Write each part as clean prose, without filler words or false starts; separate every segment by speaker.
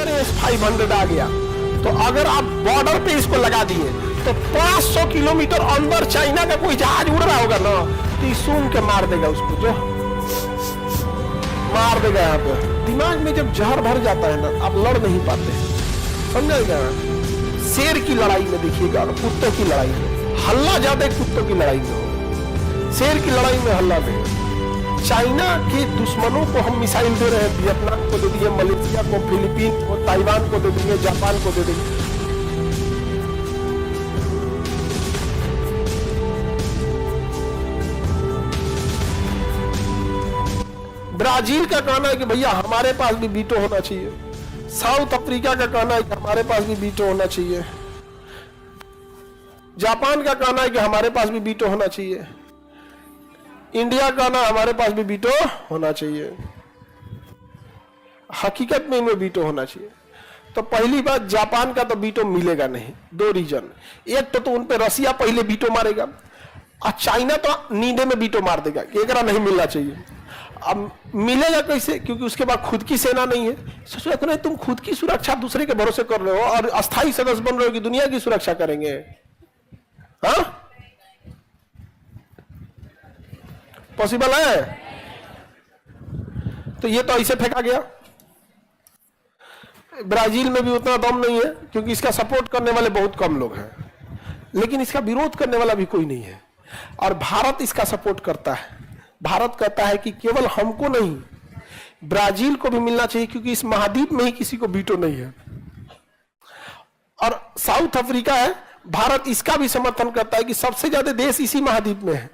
Speaker 1: अगर S-500 आ गया तो अगर आप बॉर्डर पे इसको लगा दिए तो 500 किलोमीटर अंदर चाइना का कोई जहाज उड़ रहा होगा ना तो सूंघ के मार देगा उसको, जो मार देगा। यहाँ पे दिमाग में जब जहर भर जाता है ना आप लड़ नहीं पाते, समझाएगा। शेर की लड़ाई में देखिएगा और कुत्तों की लड़ाई में हल्ला ज्यादा कुत्तों की लड़ाई में हो, शेर की लड़ाई में हल्ला नहीं। चाइना के दुश्मनों को हम मिसाइल दे रहे हैं, वियतनाम को दे दिए, मलेशिया को, फिलीपीन को, ताइवान को दे देंगे, जापान को दे देंगे। ब्राजील का कहना है कि भैया हमारे पास भी वीटो होना चाहिए। साउथ अफ्रीका का कहना है कि हमारे पास भी वीटो होना चाहिए। जापान का कहना है कि हमारे पास भी वीटो होना चाहिए। इंडिया का ना हमारे पास भी वीटो होना चाहिए। हकीकत में इनमें वीटो होना चाहिए। तो पहली बात, जापान का तो वीटो मिलेगा नहीं, दो रीजन। एक तो उन पे रसिया पहले वीटो मारेगा और चाइना तो नींदे में वीटो मार देगा कि एकरा नहीं मिलना चाहिए। अब मिलेगा कैसे? क्योंकि उसके बाद खुद की सेना नहीं है। सोचो नहीं, तुम खुद की सुरक्षा दूसरे के भरोसे कर रहे हो और अस्थायी सदस्य बन रहे हो कि दुनिया की सुरक्षा करेंगे। हाँ, पॉसिबल है? तो ये तो ऐसे फेंका गया। ब्राजील में भी उतना दम नहीं है क्योंकि इसका सपोर्ट करने वाले बहुत कम लोग हैं, लेकिन इसका विरोध करने वाला भी कोई नहीं है। और भारत इसका सपोर्ट करता है। भारत कहता है कि केवल हमको नहीं, ब्राजील को भी मिलना चाहिए क्योंकि इस महाद्वीप में ही किसी को वीटो नहीं है। और साउथ अफ्रीका है, भारत इसका भी समर्थन करता है कि सबसे ज्यादा देश इसी महाद्वीप में है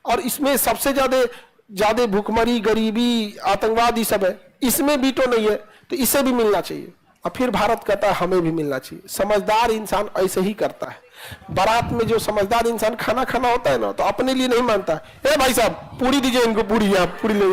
Speaker 1: और इसमें सबसे ज्यादा भूखमरी, गरीबी, आतंकवाद ये सब है, इसमें वीटो नहीं है तो इसे भी मिलना चाहिए। और फिर भारत कहता है हमें भी मिलना चाहिए। समझदार इंसान ऐसे ही करता है। बारात में जो समझदार इंसान खाना खाना होता है ना तो अपने लिए नहीं मानता, ए भाई साहब पूरी दीजिए इनको, पूरी यहाँ पूरी ले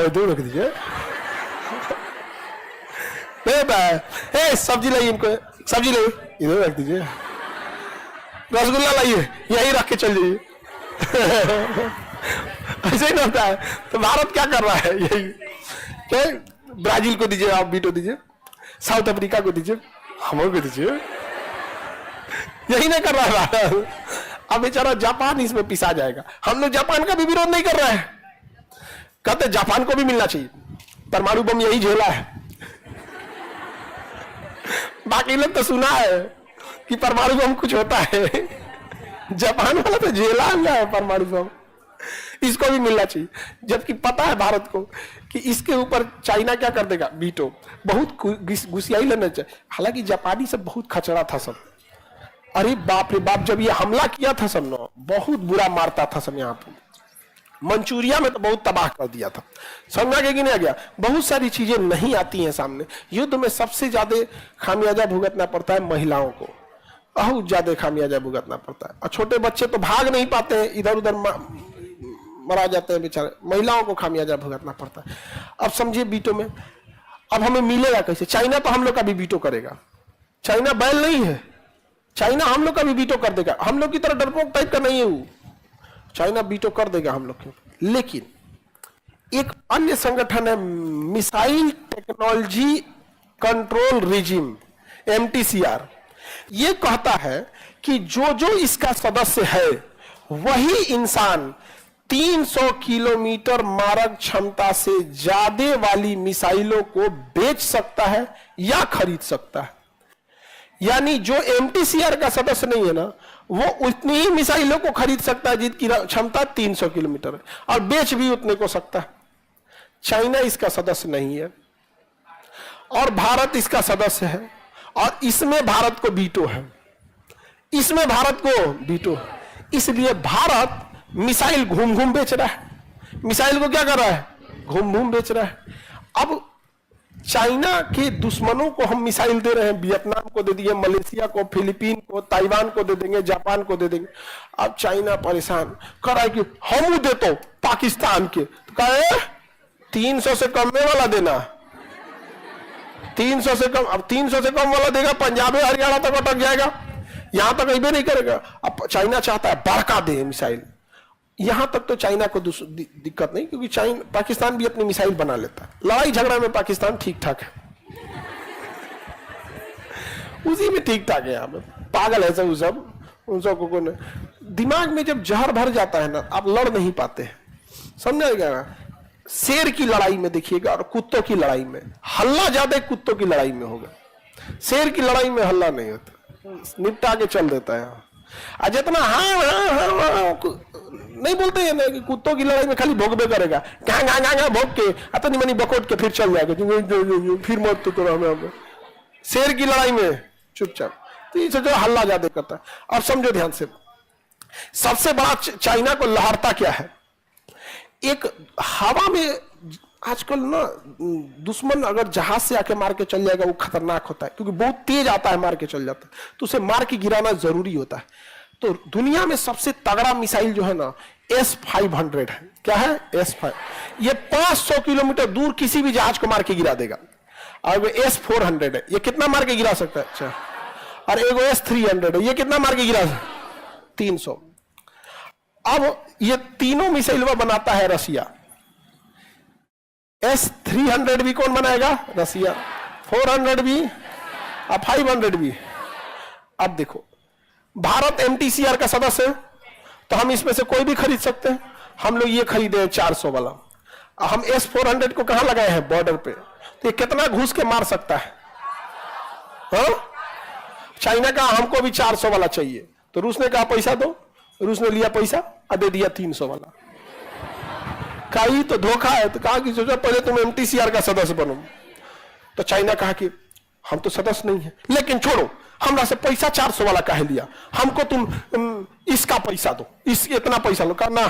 Speaker 1: दो रख दीजिए, सब्जी लाइए इनको, सब्जी लाइए इधर रख दीजिए, रसगुल्ला लाइए यही रख के चल जाइए। ऐसे ही होता है। तो भारत क्या कर रहा है? यही क्या, ब्राजील को दीजिए आप वीटो दीजिए, साउथ अफ्रीका को दीजिए, हम को दीजिए, यही नहीं कर रहा है भारत। अब बेचारा जापान इसमें पिसा जाएगा। हम लोग जापान का भी विरोध नहीं कर रहा है, कहते जापान को भी मिलना चाहिए, परमाणु बम यही झेला है। बाकी लोग तो सुना है कि परमाणु बम कुछ होता है, जापान वाला तो झेला हुआ है परमाणु बम, इसको भी मिलना चाहिए। जबकि पता है भारत को कि इसके ऊपर चाइना क्या कर देगा, वीटो। बहुत घुसियाई लेना चाहिए। हालांकि जापानी सब बहुत खचड़ा था सब, अरे बाप रे बाप, जब ये हमला किया था सब ना बहुत बुरा मारता था सब। यहाँ पे मंचूरिया में तो बहुत तबाह कर दिया था, समझा गया कि नहीं आ गया। बहुत सारी चीजें नहीं आती हैं सामने। युद्ध में सबसे ज्यादा खामियाजा भुगतना पड़ता है महिलाओं को, बहुत ज्यादा खामियाजा भुगतना पड़ता है। और छोटे बच्चे तो भाग नहीं पाते हैं, इधर उधर मरा जाते हैं बेचारे, महिलाओं को खामियाजा भुगतना पड़ता है। अब समझिए वीटो में अब हमें मिलेगा कैसे? चाइना तो हम लोग का भी वीटो करेगा। चाइना बैल नहीं है, चाइना हम लोग का भी वीटो कर देगा। हम लोग की तरह डरपोक टाइप का नहीं है वो, चाइना वीटो कर देगा हम लोग के। लेकिन एक अन्य संगठन है missile technology control regime, MTCR, ये कहता है कि जो जो इसका सदस्य है वही इंसान 300 किलोमीटर मारक क्षमता से ज्यादा वाली मिसाइलों को बेच सकता है या खरीद सकता है। यानी जो MTCR का सदस्य नहीं है ना, वो उतनी ही मिसाइलों को खरीद सकता है जिसकी क्षमता 300 किलोमीटर है, और बेच भी उतने को सकता है। चाइना इसका सदस्य नहीं है और भारत इसका सदस्य है, और इसमें भारत को वीटो है, इसमें भारत को वीटो है। इसलिए भारत मिसाइल घूम घूम बेच रहा है। मिसाइल को क्या कर रहा है? घूम घूम बेच रहा है। अब चाइना के दुश्मनों को हम मिसाइल दे रहे हैं, वियतनाम को दे दिए, मलेशिया को, फिलीपीन को, ताइवान को दे देंगे, जापान को दे देंगे। अब चाइना परेशान कर रहा है कि हम दे तो पाकिस्तान के, तो कहे 300 से कम में वाला देना, 300 से कम। अब 300 से कम वाला देगा, पंजाब हरियाणा तक अटक जाएगा, यहां तक अभी नहीं करेगा। अब चाइना चाहता है बड़का दे मिसाइल, यहां तक तो चाइना को दिक्कत नहीं, क्योंकि चाइना पाकिस्तान भी अपनी मिसाइल बना लेता है। लड़ाई झगड़ा में पाकिस्तान ठीक ठाक है, उसी में ठीक ठाक है। यहाँ पे पागल है सब, उन सबको कोई दिमाग में जब जहर भर जाता है ना, आप लड़ नहीं पाते हैं, समझाएगा ना। शेर की लड़ाई में देखिएगा और कुत्तों की लड़ाई में हल्ला ज्यादा कुत्तों की लड़ाई में होगा, शेर की लड़ाई में हल्ला नहीं होता, निपटा के चल देता है। और जितना हाँ नहीं बोलते हैं ना कि कुत्तों की लड़ाई में खाली भोगबे करेगा, कहाँ भोग के अतनी मनी बकोट के फिर चल जाएगा, फिर मौत तो हमें। शेर की लड़ाई में चुपचाप, तो ये जो हल्ला ज्यादा करता है। अब समझो ध्यान से, सबसे बड़ा चाइना को लहरता क्या है, एक हवा में आजकल ना दुश्मन अगर जहाज से आके मार के चल जाएगा वो खतरनाक होता है, क्योंकि बहुत तेज आता है, मार के चल जाता है, तो उसे मार के गिराना जरूरी होता है। तो दुनिया में सबसे तगड़ा मिसाइल जो है ना S-500 है। क्या है? S-500। ये 500 किलोमीटर दूर किसी भी जहाज को मार के गिरा देगा। और वो S-400 है, ये कितना मार के गिरा सकता है? अच्छा। और एगो S-300 है, ये कितना मार के गिरा सकता है? 300। अब ये तीनों मिसाइल बनाता है रसिया। S-300 भी कौन बनाएगा? रसिया। 400 भी और 500 भी। अब देखो, भारत MTCR का सदस्य है, तो हम इसमें से कोई भी खरीद सकते हैं। हम लोग ये खरीदे 400 वाला, हम S-400 को कहां लगाए हैं? बॉर्डर पे। तो ये कितना घुस के मार सकता है? हाँ? चाइना का हमको भी 400 वाला चाहिए, तो रूस ने कहा पैसा दो, रूस ने लिया पैसा और दे दिया 300 वाला। कहीं तो धोखा है, तो कहा कि सोचो पहले तुम MTCR का सदस्य बनो। तो चाइना कहा कि हम तो सदस्य नहीं है, लेकिन छोड़ो, हमरा से पैसा 400 वाला काहे लिया, हमको तुम इसका पैसा दो, इस इतना पैसा लो। कहा ना,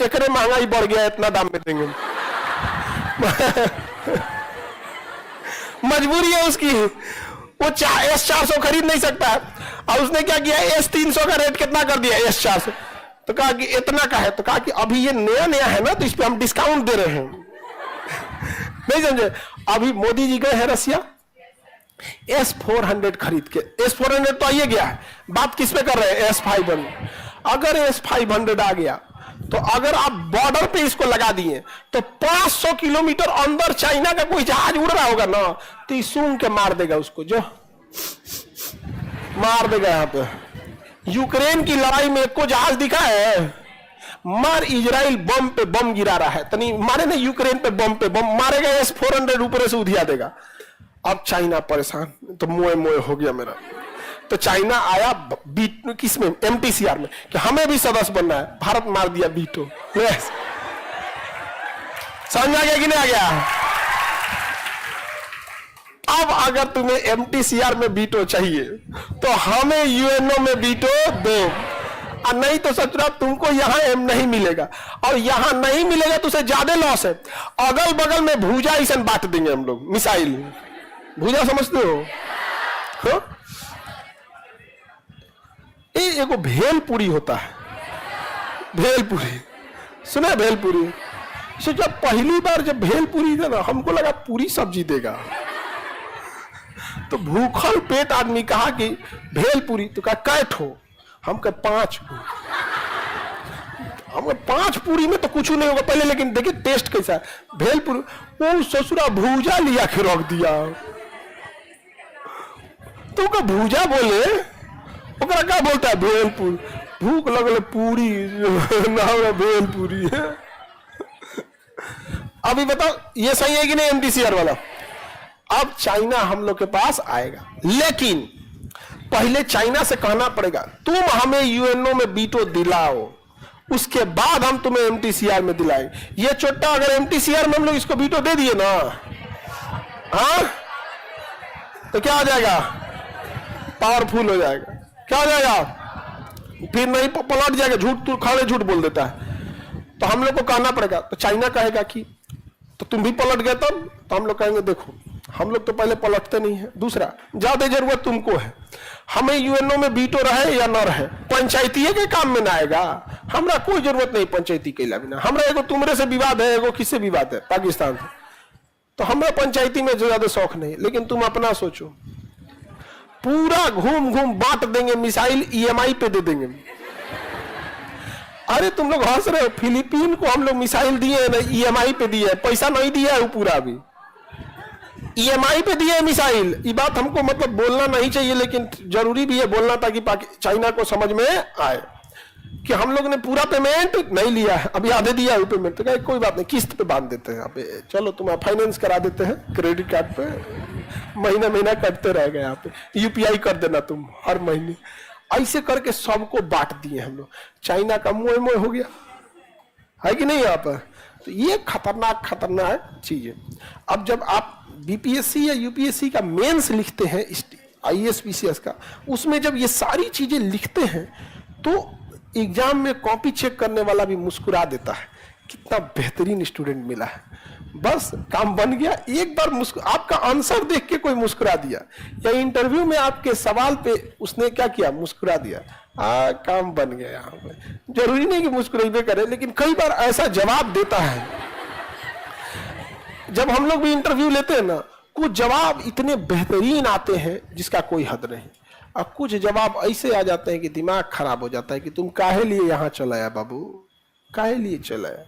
Speaker 1: एकरे महंगाई बढ़ गया, इतना दाम में देंगे। मजबूरी है उसकी, वो S-400 खरीद नहीं सकता है। और उसने क्या किया, S-300 का रेट कितना कर दिया? S-400। तो कहा कि इतना का है, तो कहा कि अभी ये नया नया है ना, तो इस पे हम डिस्काउंट दे रहे हैं। नहीं समझे? अभी मोदी जी गए हैं रसिया, S-400 खरीद के। S-400 तो आइए गया है, बात किस पे कर रहे हैं? S-500। अगर S-500 आ गया, तो अगर आप बॉर्डर पे इसको लगा दिए, तो 500 किलोमीटर अंदर चाइना का कोई जहाज उड़ रहा होगा ना, तो ये सूंघ के मार देगा उसको, जो मार देगा। यहां पे यूक्रेन की लड़ाई में एक को जहाज दिखा है? मार, इजराइल बम पे बम गिरा रहा है, तनी मारे ना, यूक्रेन पे बम मारेगा, S-400 ऊपर से उधिया देगा। अब चाइना परेशान, तो मोए मोए हो गया मेरा। तो चाइना आया किसमें? MTCR में, कि हमें भी सदस्य बनना है। भारत मार दिया बीटो। समझ आ गया कि नहीं आ गया? अब अगर तुम्हें MTCR में बीटो चाहिए, तो हमें UNO में बीटो दो, और नहीं तो सचुरा तुमको यहां M नहीं मिलेगा, और यहां नहीं मिलेगा तो उसे ज्यादा लॉस है। अगल बगल में भूजा ऐसा बांट देंगे हम लोग, मिसाइल। भूजा समझते हो? एगो भेलपुरी होता है, भेलपुरी सुना? भेलपुरी से जब पहली बार जब भेलपुरी था ना, हमको लगा पूरी सब्जी देगा, तो भूखल पेट आदमी कहा कि भेलपुरी, तो कहा कैठ हो? हम कहे 5 को। हम 5 पूरी में तो कुछ नहीं होगा पहले, लेकिन देखिए टेस्ट कैसा है। भेलपुरी वो ससुरा भूजा लिया के रख दिया, तो का भूजा बोले, ओकरा क्या बोलता है? भेलपुरी। भूख लगल पूरी ना, भेलपुरी है। अभी बताओ ये सही है कि नहीं MTCR वाला? अब चाइना हम लोग के पास आएगा, लेकिन पहले चाइना से कहना पड़ेगा तुम हमें UNO में बीटो दिलाओ, उसके बाद हम तुम्हें MTCR में दिलाएंगे। ये चोट्टा अगर MTCR में हम लोग इसको बीटो दे दिए ना, हाँ, तो क्या हो जाएगा? पावरफुल हो जाएगा। क्या हो जाएगा? फिर नहीं पलट जाएगा, झूठ तू खाने झूठ बोल देता है, तो हम लोग को कहना पड़ेगा। तो चाइना कहेगा कि तो तुम भी पलट गए तब, तो हम लोग कहेंगे देखो हम लोग तो पहले पलटते नहीं है। दूसरा, ज्यादा जरूरत तुमको है, हमें UNO में बीटो रहे या न रहे, पंचायती के काम में ना आएगा। हमरा कोई जरूरत नहीं पंचायती के बिना, हमरा एगो तुमरे से विवाद है, एगो किससे विवाद है? पाकिस्तान से। तो हमरा पंचायती में ज्यादा शौक नहीं, लेकिन तुम अपना सोचो, पूरा घूम घूम बांट देंगे मिसाइल, EMI पे दे देंगे। अरे तुम लोग हंस रहे हो, फिलीपीन को हम लोग मिसाइल दिए ना, ईएमआई पे दिए, पैसा नहीं दिया है वो पूरा अभी, ईएमआई पे दिए मिसाइल। ये बात हमको मतलब बोलना नहीं चाहिए, लेकिन जरूरी भी है बोलना, ताकि चाइना को समझ में आए कि हम लोग ने पूरा पेमेंट नहीं लिया है, अभी आधे दिया है पेमेंट। तो कोई बात नहीं, किस्त पे बांध देते हैं, पे चलो तुम फाइनेंस करा देते हैं, क्रेडिट कार्ड पे महीना महीना कटते रह गए, यहाँ पे यूपीआई कर देना तुम हर महीने। ऐसे करके सबको बांट दिए हम लोग, चाइना का मोह मोह हो गया है कि नहीं यहाँ पर। तो ये खतरनाक खतरनाक चीज है। अब जब आप बीपीएससी या यूपीएससी का मेंस लिखते हैं, आईएएस का, उसमें जब ये सारी चीजें लिखते हैं तो एग्जाम में कॉपी चेक करने वाला भी मुस्कुरा देता है, कितना बेहतरीन स्टूडेंट मिला है, बस काम बन गया। एक बार आपका आंसर देख के कोई मुस्कुरा दिया, या इंटरव्यू में आपके सवाल पे उसने क्या किया, मुस्कुरा दिया, काम बन गया। यहाँ पे जरूरी नहीं कि मुस्कुराइबे करे, लेकिन कई बार ऐसा जवाब देता है। जब हम लोग भी इंटरव्यू लेते हैं ना, कुछ जवाब इतने बेहतरीन आते हैं जिसका कोई हद नहीं, और कुछ जवाब ऐसे आ जाते हैं कि दिमाग खराब हो जाता है कि तुम काहे लिए यहाँ चलाया बाबू, काहे लिए चलाया।